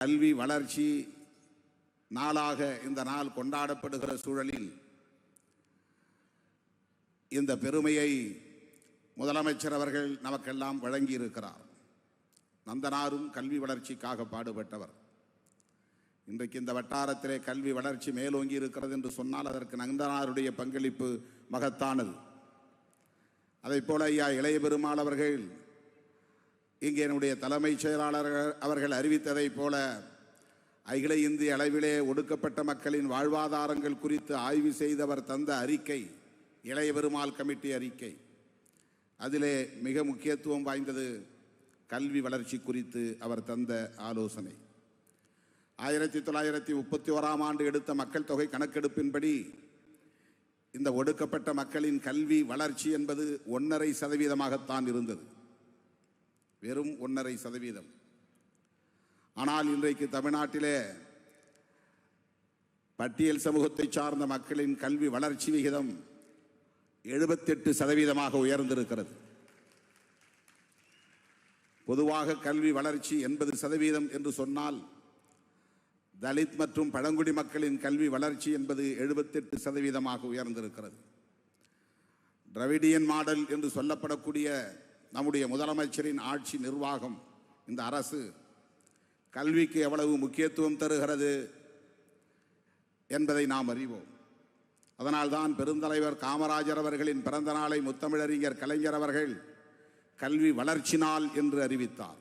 கல்வி வளர்ச்சி நாளாக இந்த நாள் கொண்டாடப்படுகிற சூழலில் இந்த பெருமையை முதலமைச்சர் அவர்கள் நமக்கெல்லாம் வழங்கியிருக்கிறார். நந்தனாரும் கல்வி வளர்ச்சிக்காக பாடுபட்டவர். இன்றைக்கு இந்த வட்டாரத்திலே கல்வி வளர்ச்சி மேலோங்கி இருக்கிறது என்று சொன்னால் அதற்கு நந்தனாருடைய பங்களிப்பு மகத்தானது. அதை போல ஐயா இளைய பெருமாள் அவர்கள் இங்கே என்னுடைய தலைமைச் செயலாளர் அவர்கள் அறிவித்ததை போல அகில இந்திய அளவிலே ஒடுக்கப்பட்ட மக்களின் வாழ்வாதாரங்கள் குறித்து ஆய்வு செய்தவர் தந்த அறிக்கை இளைய பெருமாள் கமிட்டி அறிக்கை. அதிலே மிக முக்கியத்துவம் வாய்ந்தது கல்வி வளர்ச்சி குறித்து அவர் தந்த ஆலோசனை. 1931ஆம் ஆண்டு எடுத்த மக்கள் தொகை கணக்கெடுப்பின்படி இந்த ஒடுக்கப்பட்ட மக்களின் கல்வி வளர்ச்சி என்பது 1.5% இருந்தது. வெறும் 1.5%. ஆனால் இன்றைக்கு தமிழ்நாட்டிலே பட்டியல் சமூகத்தை சார்ந்த மக்களின் கல்வி வளர்ச்சி விகிதம் 78% உயர்ந்திருக்கிறது. பொதுவாக கல்வி வளர்ச்சி 80% என்று சொன்னால் தலித் மற்றும் பழங்குடி மக்களின் கல்வி வளர்ச்சி என்பது 78% உயர்ந்திருக்கிறது. டிராவிடியன் மாடல் என்று சொல்லப்படக்கூடிய நம்முடைய முதலமைச்சரின் ஆட்சி நிர்வாகம், இந்த அரசு கல்விக்கு எவ்வளவு முக்கியத்துவம் தருகிறது என்பதை நாம் அறிவோம். அதனால்தான் பெருந்தலைவர் காமராஜர் அவர்களின் பிறந்த நாளை முத்தமிழறிஞர் கலைஞர் அவர்கள் கல்வி வளர்ச்சி நாள் என்று அறிவித்தார்.